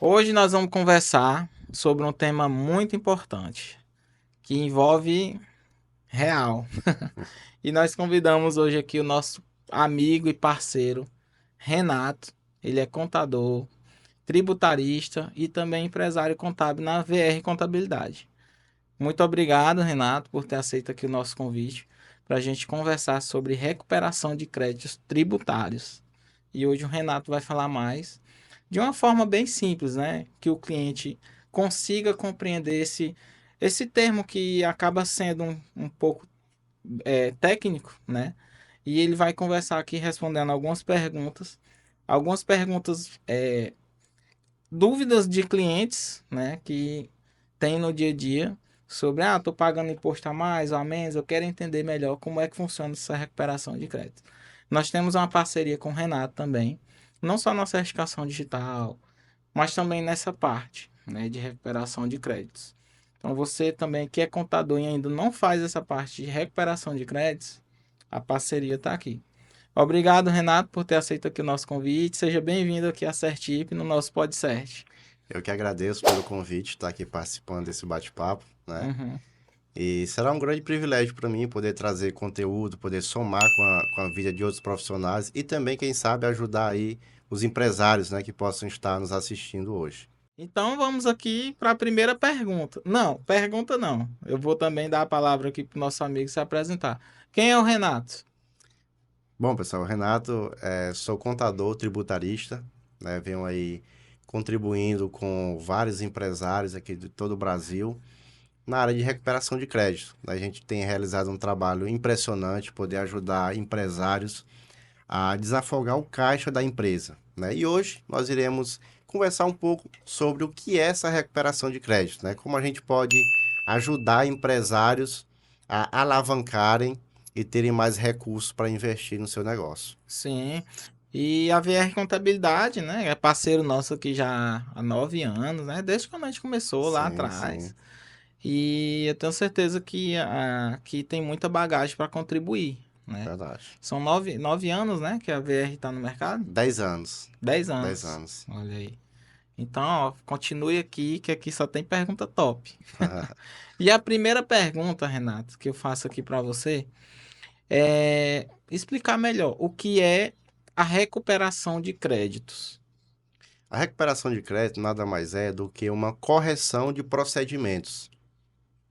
Hoje nós vamos conversar sobre um tema muito importante, que envolve real. E nós convidamos hoje aqui o nosso amigo e parceiro, Renato. Ele é contador, tributarista e também empresário contábil na VR Contabilidade. Muito obrigado, Renato, por ter aceito aqui o nosso convite para a gente conversar sobre recuperação de créditos tributários. E hoje o Renato vai falar mais de uma forma bem simples, né? Que o cliente consiga compreender esse termo que acaba sendo um pouco técnico, né? E ele vai conversar aqui respondendo algumas perguntas, dúvidas de clientes, né? Que tem no dia a dia sobre, tô pagando imposto a mais ou a menos, eu quero entender melhor como é que funciona essa recuperação de crédito. Nós temos uma parceria com o Renato também, não só na certificação digital, mas também nessa parte, né, de recuperação de créditos. Então, você também que é contador e ainda não faz essa parte de recuperação de créditos, a parceria está aqui. Obrigado, Renato, por ter aceito aqui o nosso convite. Seja bem-vindo aqui à Certip no nosso Podcert. Eu que agradeço pelo convite, estar aqui participando desse bate-papo, né? Uhum. E será um grande privilégio para mim poder trazer conteúdo, poder somar com a vida de outros profissionais e também, quem sabe, ajudar aí os empresários, né, que possam estar nos assistindo hoje. Então, vamos aqui para a primeira pergunta. Não, pergunta não. Eu vou também dar a palavra aqui para o nosso amigo se apresentar. Quem é o Renato? Bom, pessoal, Renato, sou contador tributarista, né? Venho aí contribuindo com vários empresários aqui de todo o Brasil na área de recuperação de crédito. A gente tem realizado um trabalho impressionante, poder ajudar empresários a desafogar o caixa da empresa, né? E hoje nós iremos conversar um pouco sobre o que é essa recuperação de crédito, né? Como a gente pode ajudar empresários a alavancarem e terem mais recursos para investir no seu negócio. Sim. E a VR Contabilidade, né? É parceiro nosso aqui já há 9 anos, né? Desde quando a gente começou lá Sim, sim, atrás. E eu tenho certeza que aqui tem muita bagagem para contribuir, né? verdade. São nove anos, né? Que a VR está no mercado? 10 anos. 10 anos. 10 anos. Olha aí. Então, ó, continue aqui, que aqui só tem pergunta top. E a primeira pergunta, Renato, que eu faço aqui para você é explicar melhor o que é a recuperação de créditos. A recuperação de crédito nada mais é do que uma correção de procedimentos,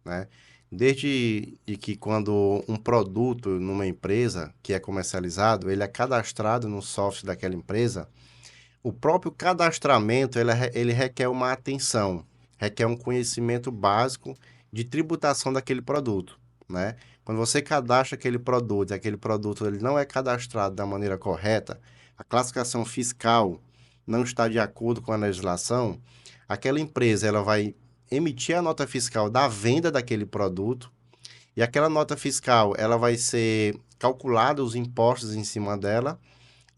né? Desde e que quando um produto numa empresa que é comercializado, ele é cadastrado no software daquela empresa, o próprio cadastramento ele requer uma atenção, requer um conhecimento básico de tributação daquele produto, né? Quando você cadastra aquele produto e aquele produto ele não é cadastrado da maneira correta, a classificação fiscal não está de acordo com a legislação, aquela empresa ela vai emitir a nota fiscal da venda daquele produto e aquela nota fiscal ela vai ser calculada os impostos em cima dela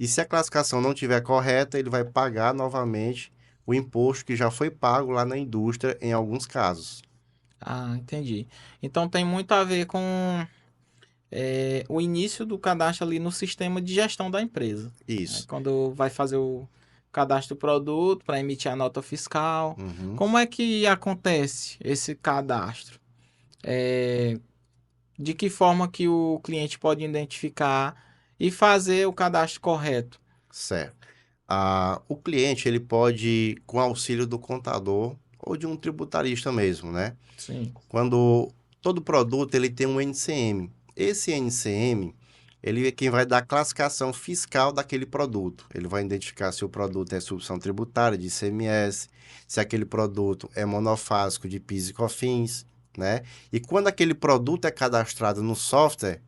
e se a classificação não estiver correta, ele vai pagar novamente o imposto que já foi pago lá na indústria em alguns casos. Ah, entendi. Então tem muito a ver com o início do cadastro ali no sistema de gestão da empresa, né? Isso. Quando vai fazer o cadastro do produto para emitir a nota fiscal. Uhum. Como é que acontece esse cadastro? De que forma que o cliente pode identificar e fazer o cadastro correto? Certo. O cliente ele pode, com auxílio do contador ou de um tributarista mesmo, né? Sim. Quando todo produto ele tem um NCM. Esse NCM, ele é quem vai dar a classificação fiscal daquele produto. Ele vai identificar se o produto é substituição tributária de ICMS, se aquele produto é monofásico de PIS e COFINS, né? E quando aquele produto é cadastrado no software,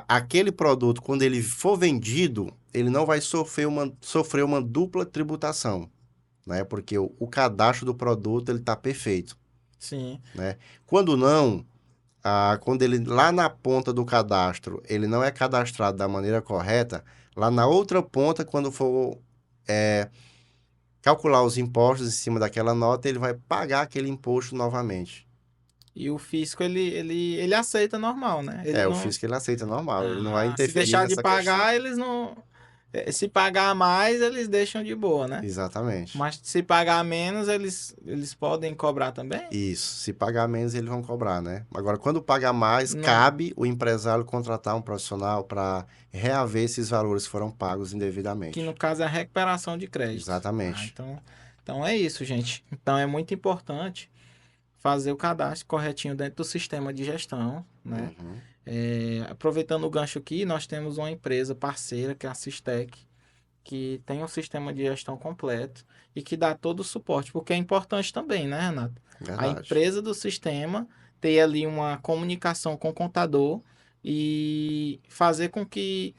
aquele produto, quando ele for vendido, ele não vai sofrer uma dupla tributação, né? Porque o cadastro do produto ele está perfeito, Sim. né? Quando não, quando ele lá na ponta do cadastro ele não é cadastrado da maneira correta, lá na outra ponta, quando for é, calcular os impostos em cima daquela nota, ele vai pagar aquele imposto novamente. E o fisco ele aceita normal, né? Ele O não. fisco ele aceita normal, ele não vai Se interferir deixar de nessa questão. pagar, eles não. Se pagar mais, eles deixam de boa, né? Exatamente. Mas se pagar menos, eles podem cobrar também? Isso. Se pagar menos, eles vão cobrar, né? Agora, quando pagar mais, Não, cabe o empresário contratar um profissional para reaver esses valores que foram pagos que no indevidamente. caso é a recuperação de crédito. Ah, Exatamente. então é isso, gente. Então é muito importante fazer o cadastro corretinho dentro do sistema de gestão, né? Uhum. Aproveitando o gancho aqui, nós temos uma empresa parceira, que é a Sistec, que tem um sistema de gestão completo e que dá todo o suporte, porque é importante também, né, Renato? A Verdade. empresa do sistema ter ali uma comunicação com o contador e fazer com que.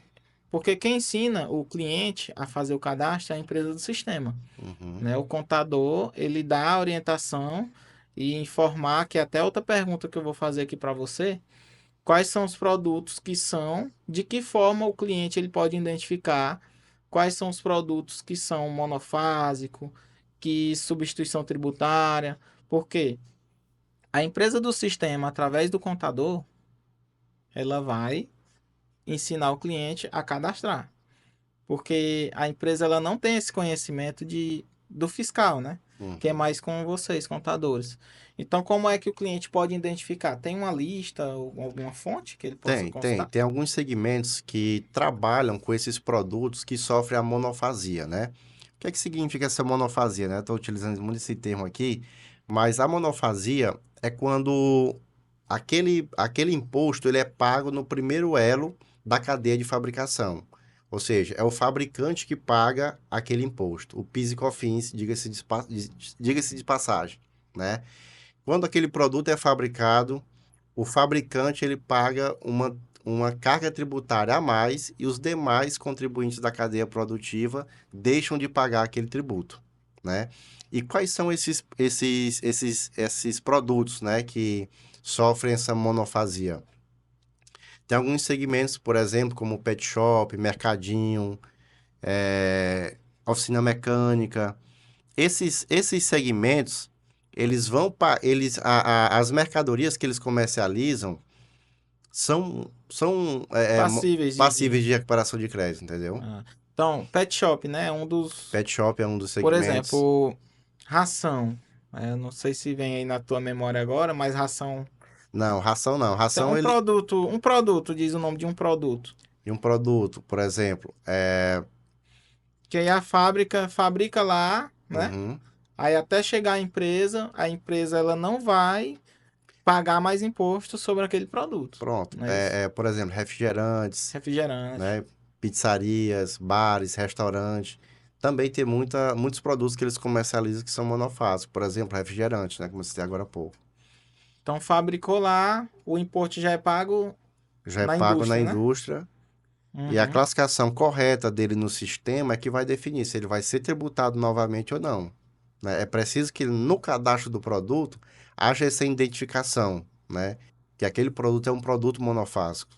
Porque quem ensina o cliente a fazer o cadastro é a empresa do sistema, Uhum. né? O contador, ele dá a orientação e informar, que é até outra pergunta que eu vou fazer aqui para você, quais são os produtos que são, de que forma o cliente ele pode identificar quais são os produtos que são monofásico, que substituição tributária, porque a empresa do sistema, através do contador, ela vai ensinar o cliente a cadastrar, porque a empresa ela não tem esse conhecimento do fiscal, né? Que é Uhum. mais com vocês, contadores. Então, como é que o cliente pode identificar? Tem uma lista ou alguma fonte que ele possa Tem, tem. consultar? Tem alguns segmentos que trabalham com esses produtos que sofrem a monofasia, né? O que é que significa essa monofasia, né? Estou utilizando muito esse termo aqui, mas a monofasia é quando aquele imposto ele é pago no primeiro elo da cadeia de fabricação. Ou seja, é o fabricante que paga aquele imposto. O PIS e COFINS, diga-se de passagem, né? Quando aquele produto é fabricado, o fabricante ele paga uma carga tributária a mais e os demais contribuintes da cadeia produtiva deixam de pagar aquele tributo, né? E quais são esses produtos, né, que sofrem essa monofasia? Tem alguns segmentos, por exemplo, como pet shop, mercadinho, oficina mecânica. Esses segmentos, eles vão para as mercadorias que eles comercializam são Passíveis passíveis de recuperação de crédito, entendeu? Ah, então, pet shop, né? É um dos. Pet shop é um dos Por segmentos. exemplo, ração. Não sei se vem aí na tua memória agora, mas ração. Não, ração não. Então, Ração ele um produto, diz o nome de um produto. e um produto, por exemplo, Que aí a fábrica fabrica lá, né? uhum, Aí até chegar a empresa ela não vai pagar mais imposto sobre aquele produto. pronto. Não é isso? Por exemplo, refrigerantes, Refrigerante. né? Pizzarias, bares, restaurantes. Também tem muitos produtos que eles comercializam que são monofásicos. Por exemplo, refrigerante, né? Como eu citei agora há pouco. Então, fabricou lá, o imposto já é pago Já é na pago na indústria, né? indústria. E a Uhum. classificação correta dele no sistema é que vai definir se ele vai ser tributado novamente ou não, né? É preciso que no cadastro do produto haja essa identificação, né? Que aquele produto é um produto monofásico.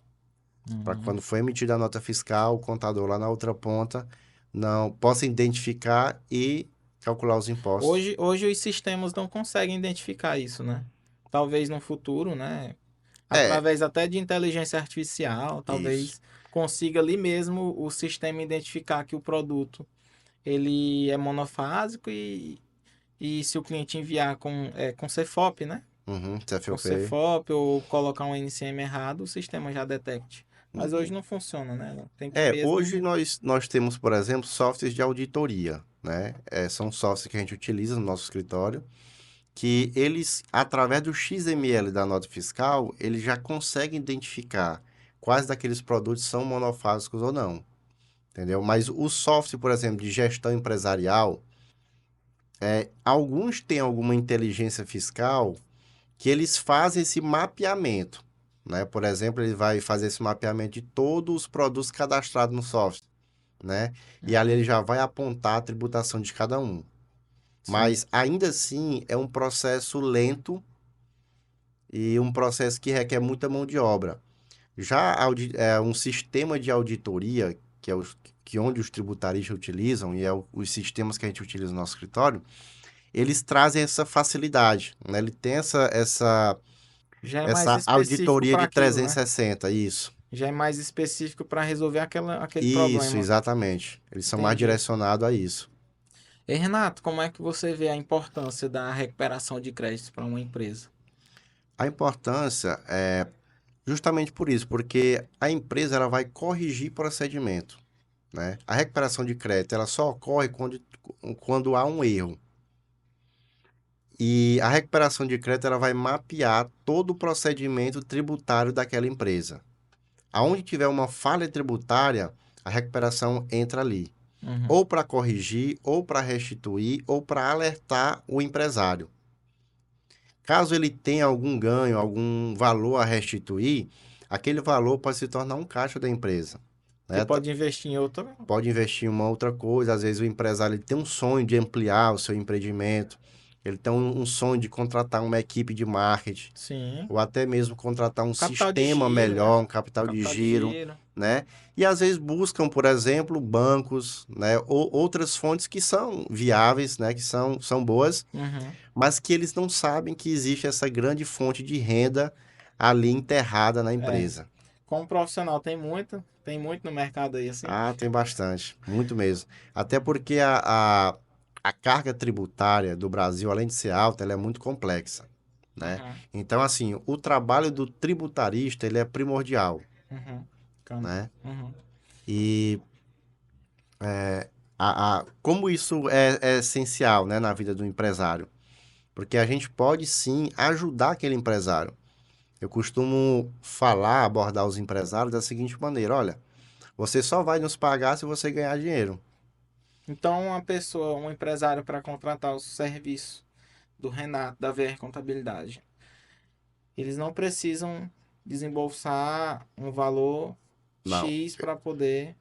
Para Uhum. quando for emitida a nota fiscal, o contador lá na outra ponta não possa identificar e calcular os impostos. Hoje os sistemas não conseguem identificar isso, né? Talvez no futuro, né? É, Através até de inteligência artificial, isso. talvez consiga ali mesmo o sistema identificar que o produto ele é monofásico e se o cliente enviar com CFOP, né? Uhum, Com CFOP. CFOP ou colocar um NCM errado, o sistema já detecte. Mas hoje Uhum. não funciona, né? Tem que mesmo. Hoje nós temos, por exemplo, softwares de auditoria, né? São softwares que a gente utiliza no nosso escritório, que eles, através do XML da nota fiscal, eles já conseguem identificar quais daqueles produtos são monofásicos ou não, entendeu? Mas o software, por exemplo, de gestão empresarial, alguns têm alguma inteligência fiscal que eles fazem esse mapeamento, né? Por exemplo, ele vai fazer esse mapeamento de todos os produtos cadastrados no software, né? E ali ele Uhum, já vai apontar a tributação de cada um. sim. Mas ainda assim é um processo lento e um processo que requer muita mão de obra. Já um sistema de auditoria, que é onde os tributaristas utilizam, e os sistemas que a gente utiliza no nosso escritório, eles trazem essa facilidade, né? Ele tem Já é mais essa específico auditoria para de aquilo, né? 360, isso. Já é mais específico para resolver aquele Isso, problema. exatamente. Eles são mais Entendi. direcionados a isso. E Renato, como é que você vê a importância da recuperação de créditos para uma empresa? A importância é justamente por isso, porque a empresa ela vai corrigir procedimento, né? A recuperação de crédito ela só ocorre quando há um erro. E a recuperação de crédito ela vai mapear todo o procedimento tributário daquela empresa. Aonde tiver uma falha tributária, a recuperação entra ali. Uhum. Ou para corrigir, ou para restituir, ou para alertar o empresário. Caso ele tenha algum ganho, algum valor a restituir, aquele valor pode se tornar um caixa da empresa, Que né? pode investir em outra. Pode investir em uma outra coisa. Às vezes o empresário ele tem um sonho de ampliar o seu empreendimento, ele tem um sonho de contratar uma equipe de marketing, Sim. ou até mesmo contratar um Capital de sistema giro, né? melhor, um capital de Capital de giro, giro. né? E às vezes buscam, por exemplo, bancos, né? Ou outras fontes que são viáveis, né? Que são boas, Uhum. mas que eles não sabem que existe essa grande fonte de renda ali enterrada na É. empresa. Como profissional tem muito no mercado aí, assim. Ah, tem bastante, muito mesmo. Até porque a carga tributária do Brasil, além de ser alta, ela é muito complexa, né? Uhum. Então, assim, o trabalho do tributarista, ele é primordial, Uhum. Bacana. né? Uhum. E como isso é essencial, né, na vida do empresário? Porque a gente pode, sim, ajudar aquele empresário. Eu costumo falar, abordar os empresários da seguinte maneira: olha, você só vai nos pagar se você ganhar dinheiro. Então, uma pessoa, um empresário para contratar o serviço do Renato, da VR Contabilidade, eles não precisam desembolsar um valor Não, X para poder.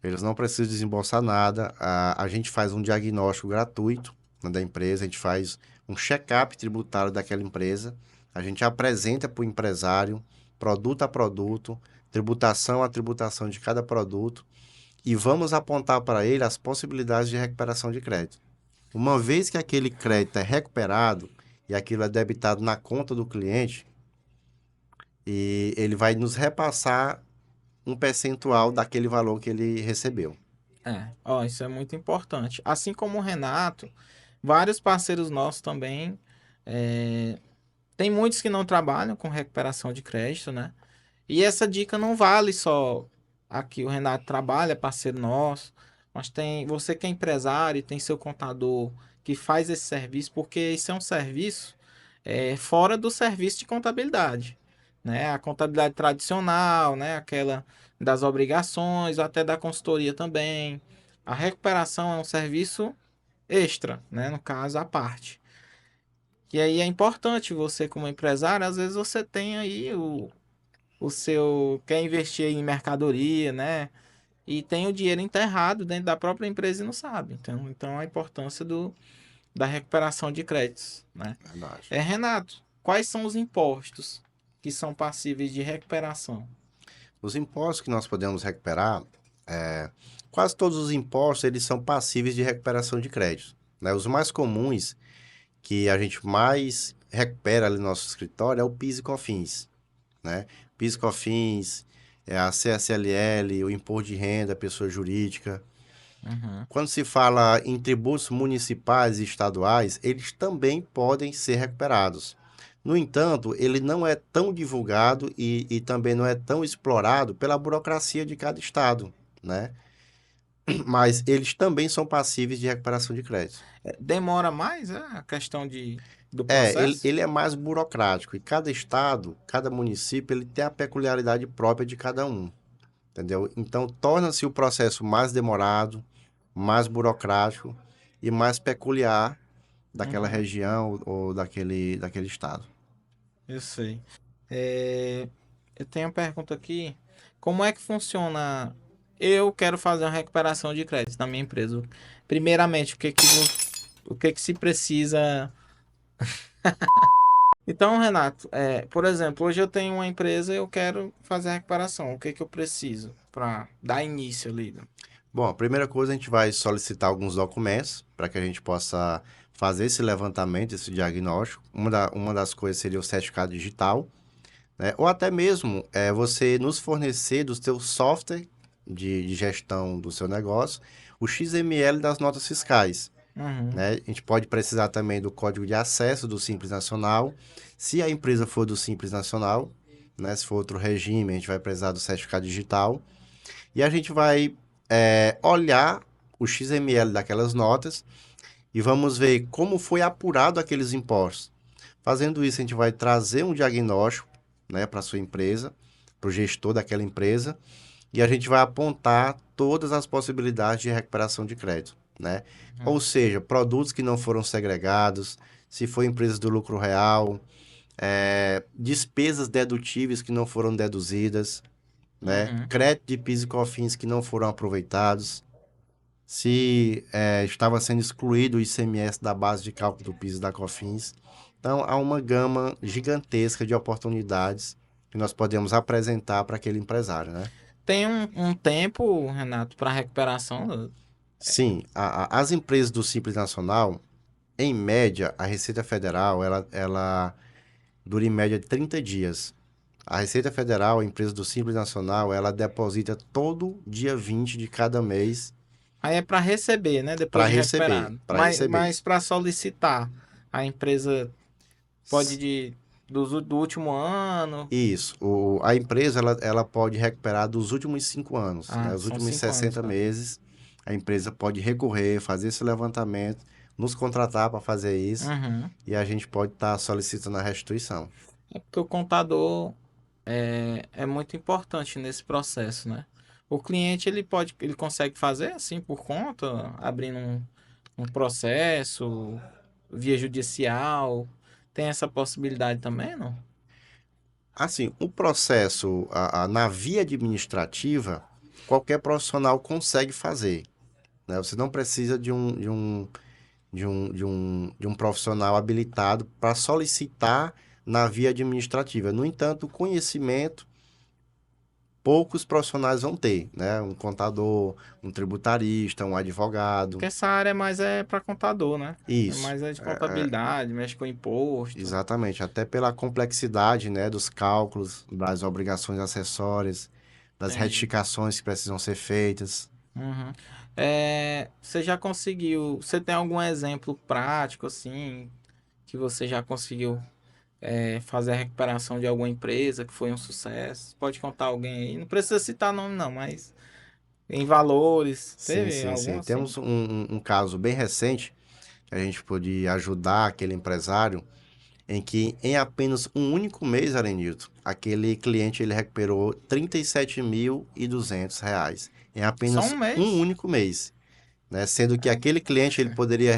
eles não precisam desembolsar nada. A gente faz um diagnóstico gratuito, né, da empresa, a gente faz um check-up tributário daquela empresa, a gente apresenta para o empresário, produto a produto, tributação a tributação de cada produto, e vamos apontar para ele as possibilidades de recuperação de crédito. Uma vez que aquele crédito é recuperado e aquilo é debitado na conta do cliente, e ele vai nos repassar um percentual daquele valor que ele recebeu. Ó, isso é muito importante. Assim como o Renato, vários parceiros nossos também. é, Tem muitos que não trabalham com recuperação de crédito, né? E essa dica não vale só aqui. O Renato trabalha, é parceiro nosso, mas tem você que é empresário e tem seu contador que faz esse serviço, porque isso é um serviço fora do serviço de contabilidade, né? A contabilidade tradicional, né? Aquela das obrigações, ou até da consultoria também. A recuperação é um serviço extra, né? No caso, à parte. E aí é importante você, como empresário, às vezes você tem aí o seu. Quer investir em mercadoria, né? E tem o dinheiro enterrado dentro da própria empresa e não sabe. Então a importância da recuperação de créditos, né? Verdade. Renato, quais são os impostos que são passíveis de recuperação? Os impostos que nós podemos recuperar, quase todos os impostos eles são passíveis de recuperação de crédito, né? Os mais comuns que a gente mais recupera ali no nosso escritório é o PIS e COFINS, né? PIS e COFINS, a CSLL, o imposto de renda, pessoa jurídica. Uhum, Quando se fala em tributos municipais e estaduais, eles também podem ser recuperados. No entanto, ele não é tão divulgado e também não é tão explorado pela burocracia de cada estado, né? Mas eles também são passíveis de recuperação de crédito. demora mais a questão do Ele, processo? ele é mais burocrático e cada estado, cada município, ele tem a peculiaridade própria de cada um, entendeu? Então, torna-se o processo mais demorado, mais burocrático e mais peculiar daquela Uhum, região ou daquele estado. eu sei. É, eu tenho uma pergunta aqui. Como é que funciona? Eu quero fazer uma recuperação de crédito na minha empresa. Primeiramente, o que que se precisa? Então, Renato, por exemplo, hoje eu tenho uma empresa e eu quero fazer a recuperação. O que que eu preciso para dar início ali? Bom, a primeira coisa a gente vai solicitar alguns documentos para que a gente possa fazer esse levantamento, esse diagnóstico. Uma das coisas seria o certificado digital, né? Ou até mesmo você nos fornecer do seu software de gestão do seu negócio o XML das notas fiscais, Uhum. né? A gente pode precisar também do código de acesso do Simples Nacional. Se a empresa for do Simples Nacional, né? Se for outro regime, a gente vai precisar do certificado digital. E a gente vai olhar o XML daquelas notas e vamos ver como foi apurado aqueles impostos. Fazendo isso, a gente vai trazer um diagnóstico, né, para a sua empresa, para o gestor daquela empresa, e a gente vai apontar todas as possibilidades de recuperação de crédito, né? Ou Uhum. seja, produtos que não foram segregados, se for empresas do lucro real, despesas dedutíveis que não foram deduzidas, né? Uhum. Crédito de PIS e COFINS que não foram aproveitados, se estava sendo excluído o ICMS da base de cálculo do PIS e da COFINS. Então, há uma gama gigantesca de oportunidades que nós podemos apresentar para aquele empresário, né? Tem um tempo, Renato, para recuperação? Sim, as empresas do Simples Nacional, em média, a Receita Federal, ela dura em média 30 dias. A Receita Federal, a empresa do Simples Nacional, ela deposita todo dia 20 de cada mês Aí é para receber, né? para Depois de receber, recuperado. para receber. Mas para solicitar, a empresa pode S- do último ano. Isso, a empresa ela pode recuperar dos últimos 5 anos, né? Ah, Os são últimos 5 anos, 60 tá? meses, a empresa pode recorrer, fazer esse levantamento, nos contratar para fazer isso Uhum. e a gente pode estar solicitando a restituição. É porque o contador é muito importante nesse processo, né? O cliente ele consegue fazer assim por conta, abrindo um processo via judicial. Tem essa possibilidade também, não? Assim, o processo na via administrativa, qualquer profissional consegue fazer, né? Você não precisa de um profissional habilitado para solicitar na via administrativa. No entanto, o conhecimento poucos profissionais vão ter, né? Um contador, um tributarista, um Porque advogado. essa área mais é para contador, né? É Isso, mais de contabilidade, mexe com imposto. exatamente. Até pela complexidade, né, dos cálculos, das obrigações acessórias, das Entendi. retificações que precisam ser feitas. Uhum. Você já conseguiu? Você tem algum exemplo prático assim que você já conseguiu fazer a recuperação de alguma empresa que foi um sucesso? Pode contar alguém aí? Não precisa citar nome não, mas em valores, Sim, teve sim, algum sim. assim? Temos um caso bem recente que a gente pôde ajudar aquele empresário em que em apenas um único mês, Arenilton, aquele cliente ele recuperou R$ 37.200 em Só apenas um um mês? único mês, né? Sendo que É, aquele cliente ele poxa, poderia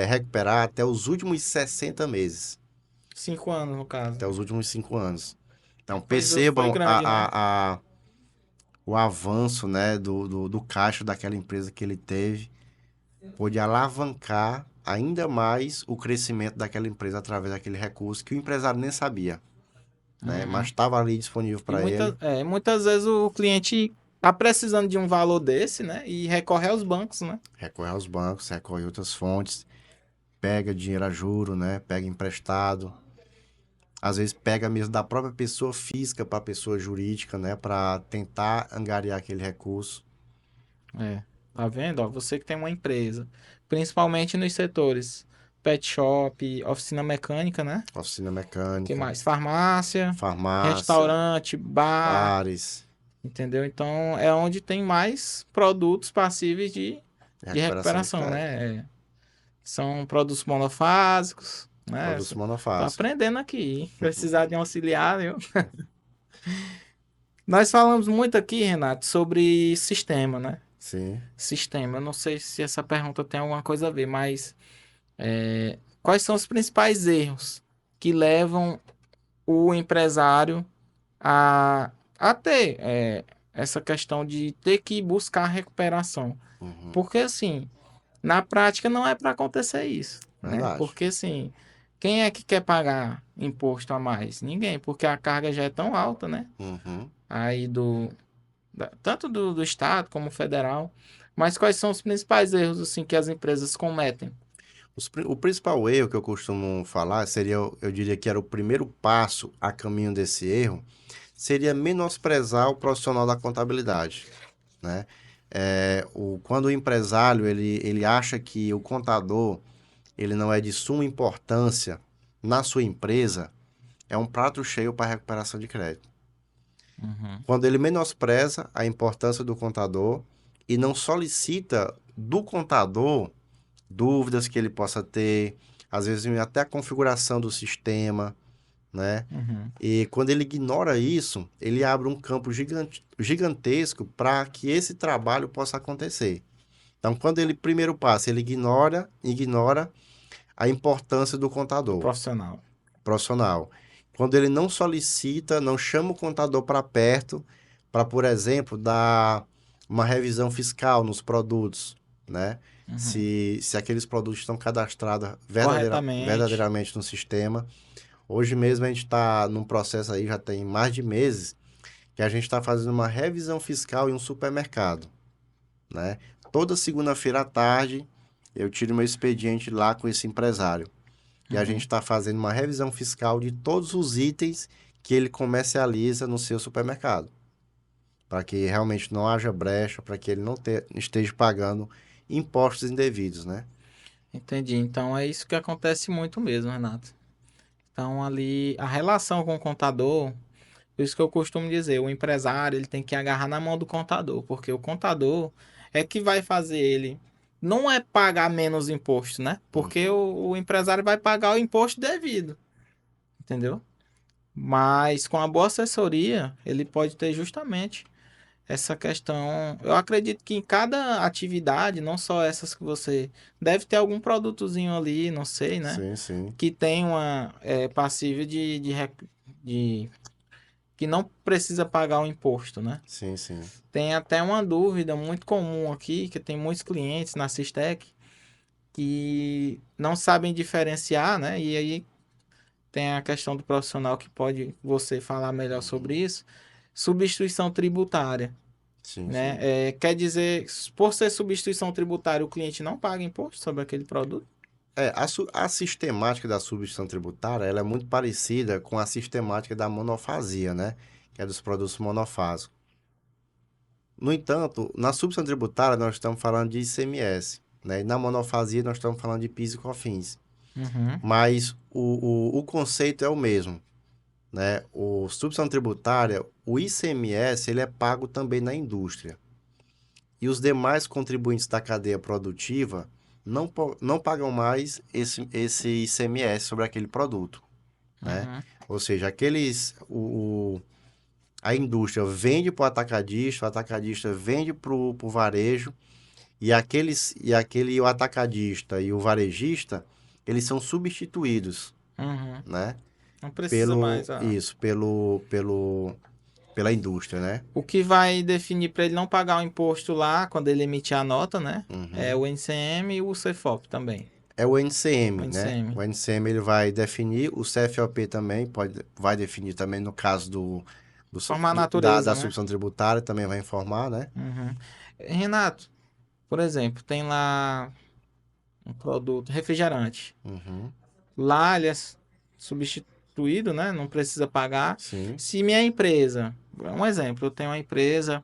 recuperar até os últimos 60 meses, 5 anos no caso. até os últimos 5 anos. Então Foi percebam grande, né? o avanço, né, do caixa daquela empresa que ele teve, pôde alavancar ainda mais o crescimento daquela empresa através daquele recurso que o empresário nem sabia, né? Mas Uhum. estava ali disponível E para ele. muitas vezes o cliente tá precisando de um valor desse, né? E recorre aos bancos, né? Recorre aos bancos, recorre a outras fontes, pega dinheiro a juro, né? Pega emprestado. Às vezes pega mesmo da própria pessoa física para a pessoa jurídica, né? Para tentar angariar aquele recurso. Tá vendo? Ó, você que tem uma empresa, principalmente nos setores pet shop, oficina mecânica, né? Oficina Que mecânica, mais? Farmácia, farmácia, restaurante, bar, bares, entendeu? Então é onde tem mais produtos passíveis de recuperação de recuperação, crédito. né? São produtos monofásicos, né? Produtos Tô monofásicos. aprendendo aqui, hein? Precisar de um auxiliar, viu? Nós falamos muito aqui, Renato, sobre sistema, né? Sim. Sistema. Eu não sei se essa pergunta tem alguma coisa a ver, mas quais são os principais erros que levam o empresário a ter essa questão de ter que buscar recuperação? Uhum. Porque assim, na prática não é para acontecer isso, né? Verdade. Porque assim, quem é que quer pagar imposto a mais? Ninguém, porque a carga já é tão alta, né? Uhum. Aí tanto do estado como federal. Mas quais são os principais erros assim que as empresas cometem? O principal erro que eu costumo falar seria, eu diria que era o primeiro passo a caminho desse erro, seria menosprezar o profissional da contabilidade, né? Quando o empresário ele acha que o contador ele não é de suma importância na sua empresa, é um prato cheio para recuperação de crédito. Uhum. Quando ele menospreza a importância do contador e não solicita do contador dúvidas que ele possa ter, às vezes até a configuração do sistema, né? Uhum. E quando ele ignora isso, ele abre um campo gigantesco para que esse trabalho possa acontecer. Então, quando ele primeiro passa, ele ignora a importância do Do contador profissional. profissional. Quando ele não solicita, não chama o contador para perto, para, por exemplo, dar uma revisão fiscal nos produtos, né? Uhum. Se aqueles produtos estão cadastrados Corretamente. verdadeiramente no sistema. Hoje mesmo a gente está num processo aí, já tem mais de meses, que a gente está fazendo uma revisão fiscal em um supermercado, né? Toda segunda-feira à tarde, eu tiro meu expediente lá com esse empresário. E a gente Uhum. está fazendo uma revisão fiscal de todos os itens que ele comercializa no seu supermercado, para que realmente não haja brecha, para que ele não esteja pagando impostos indevidos, né? Entendi. Então é isso que acontece muito mesmo, Renato. Então ali a relação com o contador, por isso que eu costumo dizer, o empresário ele tem que agarrar na mão do contador, porque o contador é que vai fazer ele não é pagar menos imposto, né? Porque Uhum. o empresário vai pagar o imposto devido, entendeu? Mas com a boa assessoria, ele pode ter justamente essa questão. Eu acredito que em cada atividade, não só essas que você deve ter algum produtozinho ali, não sei, né? Sim, sim, Que tem uma passível de que não precisa pagar o imposto, né? sim, sim, Tem até uma dúvida muito comum aqui, que tem muitos clientes na Sistec que não sabem diferenciar, né? E aí tem a questão do profissional que pode você falar melhor sobre uhum. isso. Substituição tributária, Sim, né? sim. Quer dizer, por ser substituição tributária, o cliente não paga imposto sobre aquele produto? A sistemática da substituição tributária, ela é muito parecida com a sistemática da monofasia, né? Que é dos produtos monofásicos. No entanto, na substituição tributária nós estamos falando de ICMS, né? E na monofasia nós estamos falando de PIS e COFINS. Uhum, Mas o conceito é o mesmo, né? O substituição tributária, o ICMS, ele é pago também na indústria. E os demais contribuintes da cadeia produtiva não pagam mais esse ICMS sobre aquele produto, né? uhum, Ou seja, a indústria vende para o atacadista vende para o varejo, o atacadista e o varejista, eles são substituídos, uhum. né? Não precisa mais. Pela indústria, né? O que vai definir para ele não pagar o imposto lá, quando ele emitir a nota, né? É Uhum. o NCM e o CFOP também. É o O NCM, né? NCM. O NCM ele vai definir, o CFOP também vai definir também no caso Formar a natureza, da né? subvenção tributária, também vai informar, né? Uhum. Renato, por exemplo, tem lá um produto, refrigerante. Uhum. Lá ele é substituído, né? Não precisa pagar. Sim. Se minha empresa, um exemplo, eu tenho uma empresa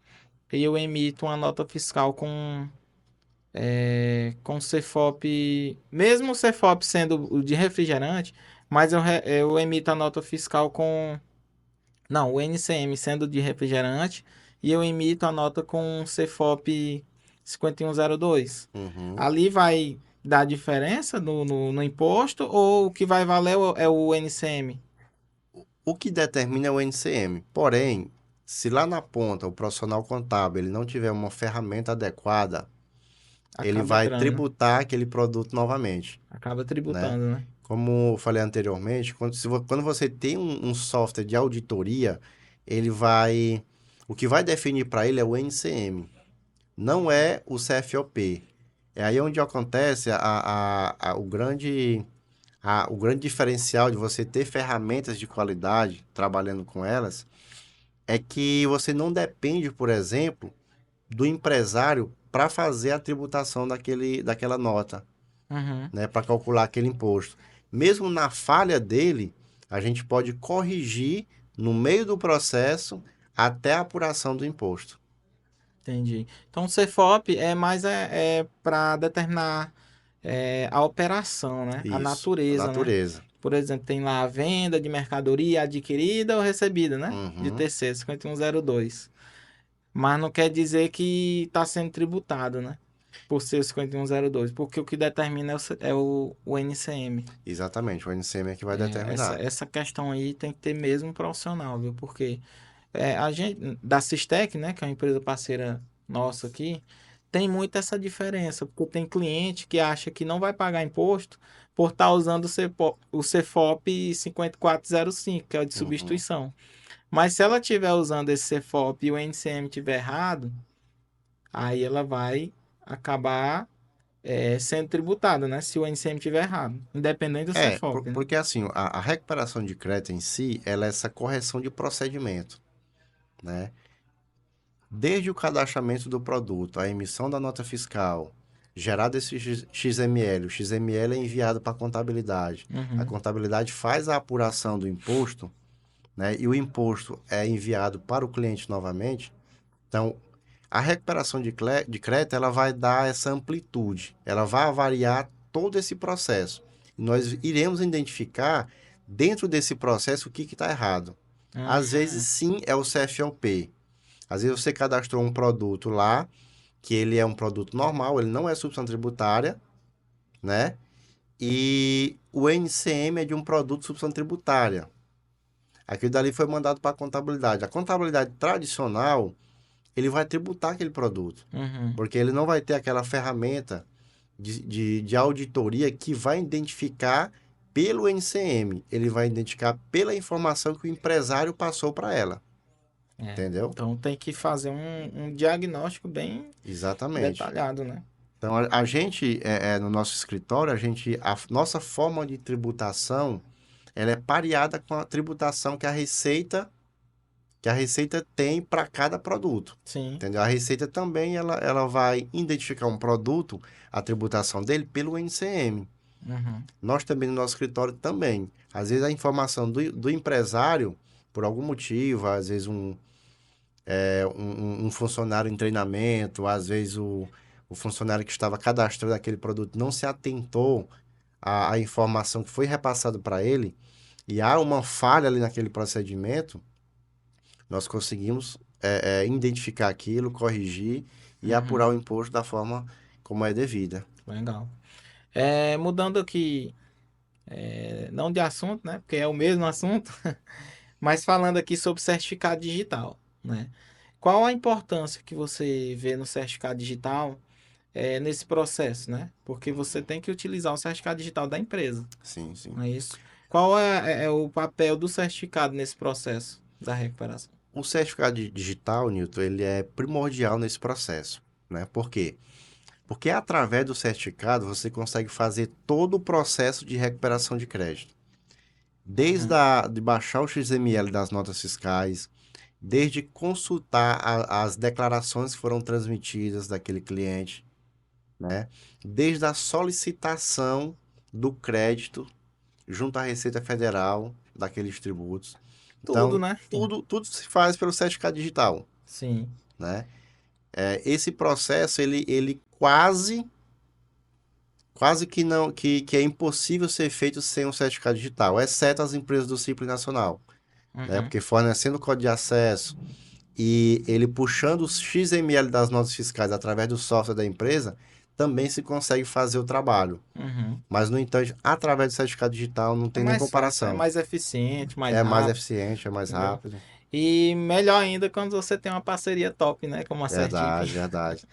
e eu emito uma nota fiscal com CFOP, mesmo o CFOP sendo o de refrigerante, mas eu emito a nota fiscal com, não, o NCM sendo de refrigerante e eu emito a nota com CFOP 5102. Uhum. Ali vai dar diferença no imposto ou o que vai valer é o NCM? O que determina é o NCM. Porém, se lá na ponta o profissional contábil ele não tiver uma ferramenta adequada, ele Acaba vai entrando, tributar aquele produto novamente, acaba né? tributando, né? Como eu falei anteriormente, quando você tem um software de auditoria, ele vai. O que vai definir para ele é o NCM, não é o CFOP. É aí onde acontece o grande diferencial de você ter ferramentas de qualidade trabalhando com elas, é que você não depende, por exemplo, do empresário para fazer a tributação daquela nota. Uhum. né, para calcular aquele imposto. Mesmo na falha dele, a gente pode corrigir no meio do processo até a apuração do imposto. Entendi. Então, o CFOP é mais para determinar a operação, né? A Isso, a natureza, né? natureza. Por exemplo, tem lá a venda de mercadoria adquirida ou recebida, né? De Uhum. terceiro, 5102. Mas não quer dizer que está sendo tributado, né? Por ser o 5102. Porque o que determina é o NCM. Exatamente, o NCM é que vai Essa, determinar. essa questão aí tem que ter mesmo um profissional, viu? Porque a gente, da Sistec, né, que é uma empresa parceira nossa aqui, tem muito essa diferença, porque tem cliente que acha que não vai pagar imposto por estar usando o CFOP 5405, que é o de Uhum. substituição. Mas se ela estiver usando esse CFOP e o NCM estiver errado, aí ela vai acabar sendo tributada, né? Se o NCM estiver errado, independente do CFOP, né? Porque assim, a recuperação de crédito em si, ela é essa correção de procedimento, né? Desde o cadastramento do produto, a emissão da nota fiscal, gerado esse XML, o XML é enviado para a contabilidade. A Uhum, contabilidade faz a apuração do imposto, né? E o imposto é enviado para o cliente novamente. Então, a recuperação de crédito, ela vai dar essa amplitude, ela vai avaliar todo esse processo. Nós iremos identificar dentro desse processo o que está errado. Às vezes, uhum, sim, é o CFOP. Às vezes você cadastrou um produto lá, que ele é um produto normal, ele não é substituição tributária, né? E o NCM é de um produto de substituição tributária. Aquilo dali foi mandado para a contabilidade. A contabilidade tradicional, ele vai tributar aquele produto, uhum. porque ele não vai ter aquela ferramenta de auditoria que vai identificar pelo NCM, ele vai identificar pela informação que o empresário passou para ela, entendeu? Então tem que fazer um diagnóstico bem Exatamente. detalhado, né? Então, a gente, no nosso escritório, a nossa forma de tributação, ela é pareada com a tributação que a Receita tem para cada produto. Sim. Entendeu? A Receita também, ela vai identificar um produto, a tributação dele, pelo NCM. Uhum. Nós também, no nosso escritório, também. Às vezes, a informação do empresário, por algum motivo, às vezes um funcionário em treinamento, às vezes o funcionário que estava cadastrando aquele produto não se atentou à informação que foi repassada para ele, e há uma falha ali naquele procedimento, nós conseguimos identificar aquilo, corrigir e apurar Uhum. o imposto da forma como é devida. Legal. Mudando aqui, não de assunto, né? Porque é o mesmo assunto, mas falando aqui sobre certificado digital, né? Qual a importância que você vê no certificado digital nesse processo, né? Porque você tem que utilizar o certificado digital da empresa, Sim, sim. não é isso? Qual é o papel do certificado nesse processo da recuperação? O certificado digital, Newton, ele é primordial nesse processo, né? Por quê? Porque através do certificado você consegue fazer todo o processo de recuperação de crédito. Desde Uhum. de baixar o XML das notas fiscais, desde consultar as declarações que foram transmitidas daquele cliente, né? Desde a solicitação do crédito junto à Receita Federal daqueles tributos. Tudo, Então, né? tudo se faz pelo certificado digital, Sim. né? Esse processo, ele quase que não, que é impossível ser feito sem um certificado digital, exceto as empresas do Simples Nacional, né? Uhum. Porque fornecendo o código de acesso e ele puxando os XML das notas fiscais através do software da empresa, também se consegue fazer o trabalho. Uhum. Mas, no entanto, através do certificado digital não É tem nem mais fácil, é comparação. mais eficiente, mais É mais rápido, eficiente, é mais entendeu? rápido. E melhor ainda quando você tem uma parceria top, né? Como a Sergipe. Verdade, verdade.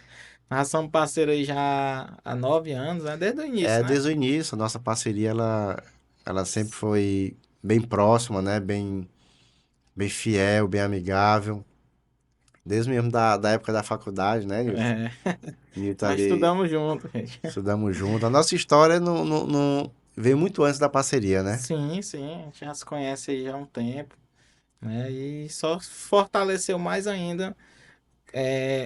Nós somos parceiros aí já há 9 anos, né? Desde o início, né? Desde o início, a nossa parceria, ela sempre foi bem próxima, né? Bem fiel, bem amigável. Desde mesmo da época da faculdade, né, Nilton? É, Nilton nós ali, estudamos juntos, gente. estudamos junto. A nossa história veio muito antes da parceria, né? Sim, sim, a gente já se conhece aí há um tempo, né? E só fortaleceu mais ainda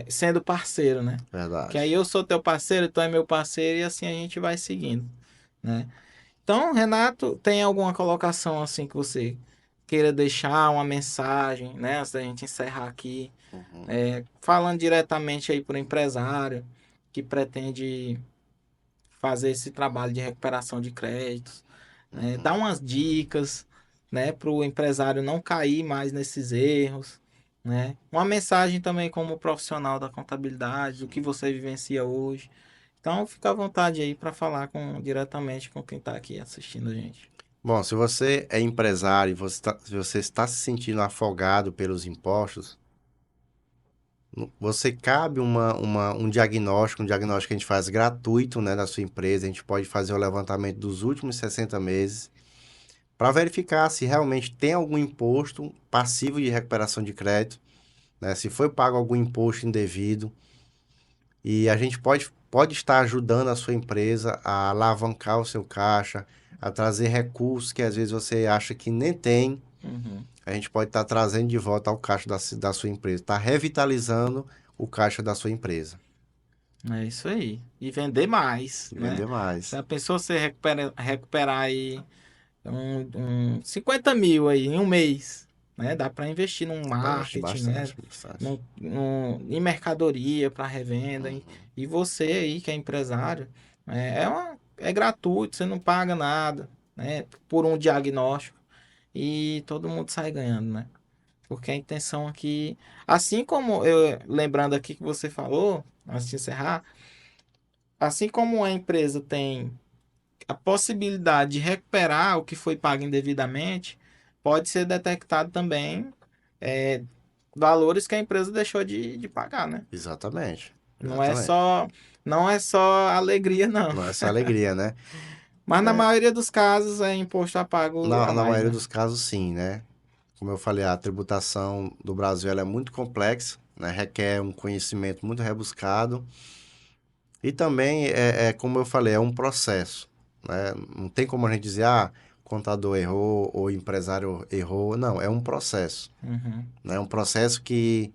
sendo parceiro, né? Que Verdade. aí eu sou teu parceiro, tu é meu parceiro e assim a gente vai seguindo, né? Então, Renato, tem alguma colocação assim que você queira deixar, uma mensagem, né? Antes da gente encerrar aqui, Uhum, falando diretamente aí para o empresário que pretende fazer esse trabalho de recuperação de créditos, né? Dar uhum. umas dicas, né, para o empresário não cair mais nesses erros, né? Uma mensagem também como profissional da contabilidade, do que você vivencia hoje. Então, fica à vontade aí para falar diretamente com quem está aqui assistindo a gente. Bom, se você é empresário e se você está se sentindo afogado pelos impostos, você cabe um diagnóstico que a gente faz gratuito, né, da sua empresa. A gente pode fazer o levantamento dos últimos 60 meses para verificar se realmente tem algum imposto passivo de recuperação de crédito, né, se foi pago algum imposto indevido. E a gente pode estar ajudando a sua empresa a alavancar o seu caixa, a trazer recursos que às vezes você acha que nem tem. Uhum. A gente pode estar trazendo de volta ao caixa da sua empresa, está revitalizando o caixa da sua empresa. É isso aí. E vender mais, E né? vender Se mais. a pessoa se recuperar aí 50 mil aí em um mês, né? Dá para investir num Bastante, marketing, né? bastante, bastante. Em mercadoria para revenda. E você aí que é empresário, é gratuito, você não paga nada, né? Por um diagnóstico e todo mundo sai ganhando, né? Porque a intenção aqui, assim como eu lembrando aqui que você falou, antes de encerrar, assim como a empresa tem a possibilidade de recuperar o que foi pago indevidamente, pode ser detectado também é, valores que a empresa deixou de pagar, né? Exatamente. Não é Exatamente. só, não é só alegria, não. Não é só alegria, né? Mas na É, maioria dos casos é imposto a pago a na mais, maioria né? dos casos, sim, né? Como eu falei, a tributação do Brasil ela é muito complexa, né? Requer um conhecimento muito rebuscado. E também, como eu falei, é um processo, né? Não tem como a gente dizer, o contador errou ou o empresário errou. Não, é um processo, Uhum. né? É um processo que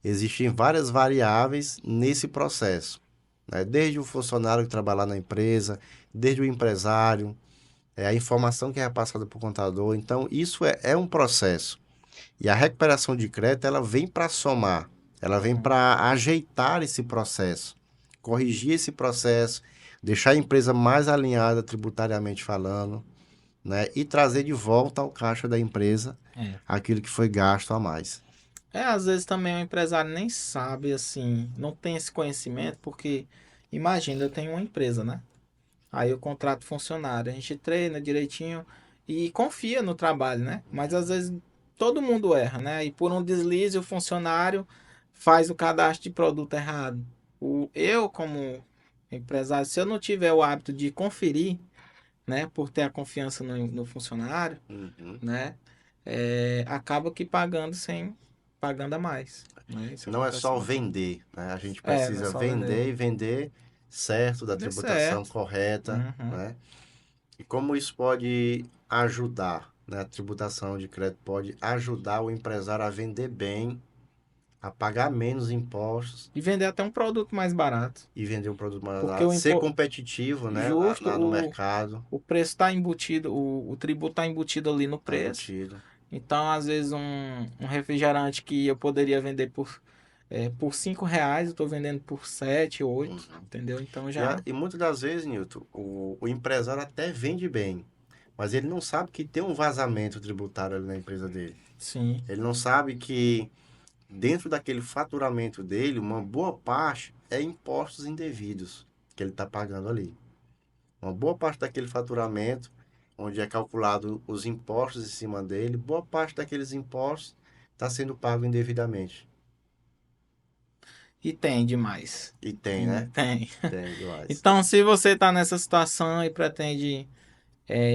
existem várias variáveis nesse processo, né? Desde o funcionário que trabalha lá na empresa, desde o empresário, a informação que é passada para o contador. Então, isso é um processo. E a recuperação de crédito, ela vem para somar, ela vem Uhum. para ajeitar esse processo, corrigir esse processo, deixar a empresa mais alinhada tributariamente falando, né? E trazer de volta ao caixa da empresa É. aquilo que foi gasto a mais. Às vezes também o empresário nem sabe, assim, não tem esse conhecimento, porque imagina, eu tenho uma empresa, né? Aí eu contrato funcionário, a gente treina direitinho e confia no trabalho, né? Mas às vezes todo mundo erra, né? E por um deslize o funcionário faz o cadastro de produto errado. Eu, como empresário, se eu não tiver o hábito de conferir, né? Por ter a confiança no funcionário, Uhum. né? Acaba que pagando a mais, né? Isso Não é acontece só muito. vender, né? A gente Não é precisa só vender. vender e vender certo, da Dê tributação certo. correta, Uhum. né? E como isso pode ajudar, né? A tributação de crédito pode ajudar o empresário a vender bem, a pagar menos impostos E vender até um produto mais barato. e vender um produto mais Porque barato, ser competitivo, né? justo, No mercado, o preço está embutido, o tributo está embutido ali no tá preço. embutido. Então, às vezes, um refrigerante que eu poderia vender por R$ 5, eu estou vendendo por 7, 8, Uhum. entendeu? Então E, já, e muitas das vezes, Nilton, o empresário até vende bem, mas ele não sabe que tem um vazamento tributário ali na empresa dele. sim. Ele não sabe que dentro daquele faturamento dele, uma boa parte é impostos indevidos que ele está pagando ali. Uma boa parte daquele faturamento, onde é calculado os impostos em cima dele, boa parte daqueles impostos está sendo pago indevidamente. E tem demais. E tem, E né? tem. Tem demais. Então, se você está nessa situação e pretende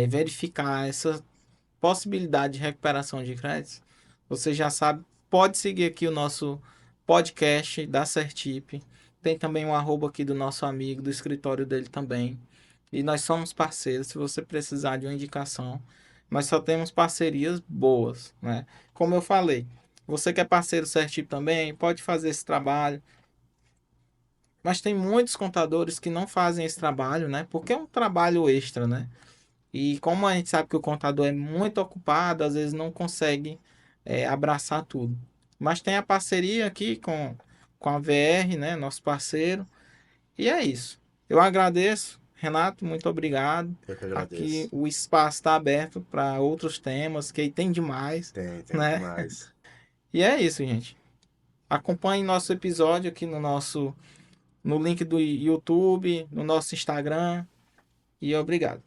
verificar essa possibilidade de recuperação de créditos, você já sabe, pode seguir aqui o nosso podcast da Certip. Tem também o arroba aqui do nosso amigo, do escritório dele também. E nós somos parceiros, se você precisar de uma indicação. Nós só temos parcerias boas, né? Como eu falei, Você que é parceiro Certip também, pode fazer esse trabalho. Mas tem muitos contadores que não fazem esse trabalho, né? Porque é um trabalho extra, né? E como a gente sabe que o contador é muito ocupado, às vezes não consegue abraçar tudo. Mas tem a parceria aqui com a VR, né? Nosso parceiro. E é isso. Eu agradeço, Renato, muito obrigado. Eu que Aqui agradeço. o espaço está aberto para outros temas, que aí tem demais, Tem né? demais. E é isso, gente. Acompanhe nosso episódio aqui no link do YouTube, no nosso Instagram. E obrigado.